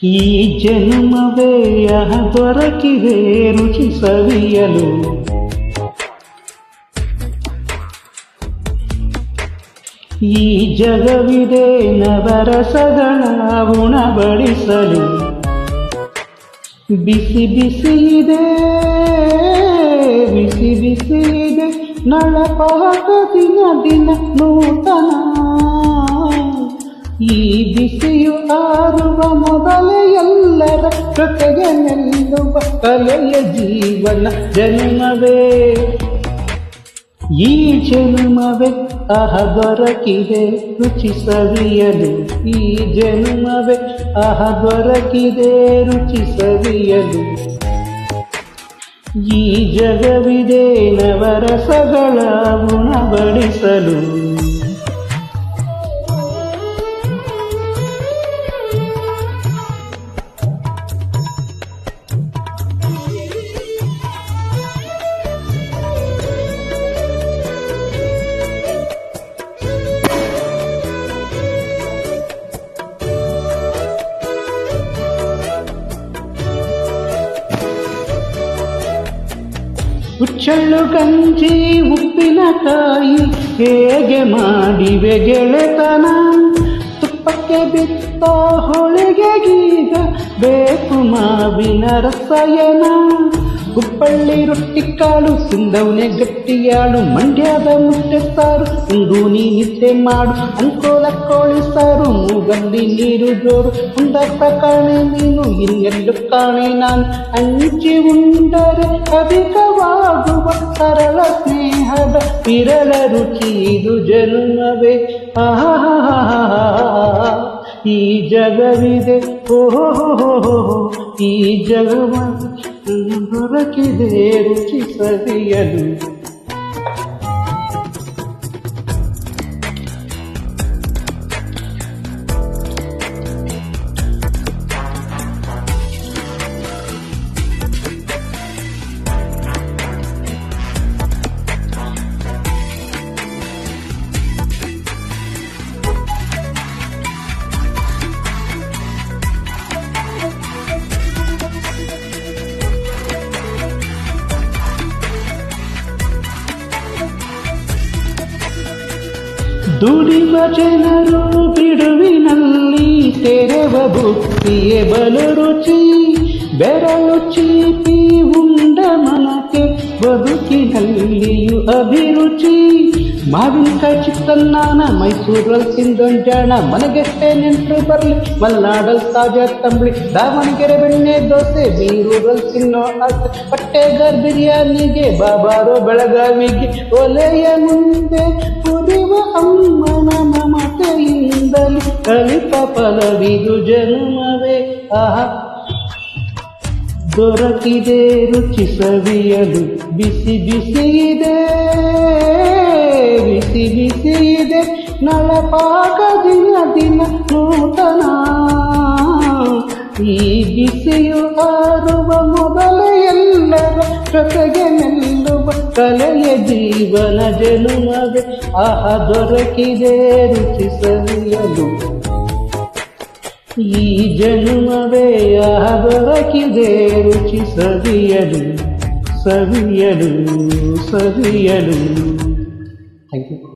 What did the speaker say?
ಈ ಜನ್ಮವೇ ದೊರಕಿದೆ ರುಚಿ ಸವಿಯಲು. ಈ ಜಗವಿದೆ ನವರಸಗಳ ಉಣಬಡಿಸಲು. ಬಿಸಿ ಬಿಸಿ ಇದೆ ಬಿಸಿ ಬಿಸಿ ಇದೆ ನಳಪಾಕ ದಿನ ದಿನ ನೂತನ. ಈ ಬಿಸಿಯು ಆರುವ ಮೊದಲೇ ಎಲ್ಲರ ಜೊತೆಗೆ ನಿಲ್ಲುವ ಕಲೆಯ ಜೀವನ ಜನ್ಮವೇ. ಈ ಜನ್ಮವೇ ದೊರಕಿದೆ ರುಚಿ ಸವಿಯಲು. ಈ ಜನ್ಮವೇ ದೊರಕಿದೆ ರುಚಿ ಸವಿಯಲು. ಈ ಜಗವಿದೆ ನವರಸಗಳ ಉಣಬಡಿಸಲು. ಹುಚ್ಚಳ್ಳು ಗಂಜಿ ಉಪ್ಪಿನಕಾಯಿ ಹೇಗೆ ಮಾಡಿವೆ ಗೆಳೆತನ. ತುಪ್ಪಕ್ಕೆ ಬಿತ್ತ ಹೋಳಿಗೆಗೀಗ ಬೇಕು ಮಾವಿನ ರಸಾಯನ. ಹುಬ್ಬಳ್ಳಿ ರೊಟ್ಟಿ ಕಾಳು ಸಿಂಧವನೆ ಗಟ್ಟಿಯಾಳು. ಮಂಡ್ಯದ ಮುಟ್ಟೆ ಸಾರು ಇಂಗೂನಿ ನಿದ್ದೆ ಮಾಡು. ಅಂಕೋಲ ಕೋಳಿ ಸಾರು ಮೂಗಲ್ಲಿ ನೀರು ಜೋರು. ಒಂದಪ್ಪ ಕಾಣೆ ನೀನು ಇನ್ನೆಲ್ಲು ಕಾಣೆ ನಾನು. ಹಂಚಿ ಉಂಡರೆ ಅಧಿಕವಾಗುವ ಸರಳ ಸ್ನೇಹದ ವಿರಳ ರುಚಿ ಇದು ಜನ್ಮವೇ. ಈ ಜಗವಿದೆ ಓಹೋ ಈ ಜಗವ ದೊರಕಿದೆ ರುಚಿ ಸವಿಯಲು. ದುಡಿವ ಜನರು ಬಿಡುವಿನಲ್ಲಿ ತೆರೆವ ಬುತ್ತಿಯೇ ಬಲು ರುಚಿ. ಬೆರಳು ಚೀಪಿ ಉಂಡ ಮನಕ್ಕೆ ಬದುಕಿನಲ್ಲಿಯೂ ಅಭಿರುಚಿ. ಮಾವಿನಕಾಯಿ ಚಿತ್ರಾನ್ನ ಮೈಸೂರಲ್ಲಿ ತಿಂದೊಂಜಾಣ. ಮನೆಗೆಷ್ಟೇ ನೆಂಟರು ಬರಲಿ ಮಲೆನಾಡಲ್ಲಿ ತಾಜಾ ತಂಬಳಿ. ದಾವಣಗೆರೆ ಬೆಣ್ಣೆ ದೋಸೆ ಬೀರೂರಲ್ಲಿ ತಿನ್ನೋ ಆಸೆ. ಪಟ್ಟೆಗಾರ್ ಬಿರಿಯಾನಿಗೆ ಬಾಬಾರೋ ಬೆಳಗಾವಿಗೆ. ಒಲೆಯ ಮುಂದೆ ಕುದಿವ ಅಮ್ಮನ ಮಮತೆಯಿಂದಲೂ ಕಲಿತ ಫಲವಿದು ಜನ್ಮವೇ. ದೊರಕಿದೆ ರುಚಿ ಸವಿಯಲು. ಬಿಸಿ ಬಿಸಿ ಇದೆ ಬಿಸಿ ಬಿಸಿ ಇದೆ ನಳಪಾಕ ದಿನ ದಿನ ನೂತನ. ಈ ಬಿಸಿಯು ಆರುವ ಮೊದಲೇ ಎಲ್ಲರ ಜೊತೆಗೆ ನಿಲ್ಲುವ ಕಲೆಯ ಜೀವನ ಜನ್ಮವೇ. ದೊರಕಿದೆ ರುಚಿ ಸವಿಯಲು. ಈ ಜನ್ಮವೇ ದೊರಕಿದೆ ರುಚಿ ಸವಿಯಲು ಸವಿಯಲು ಸವಿಯಲು. Thank you.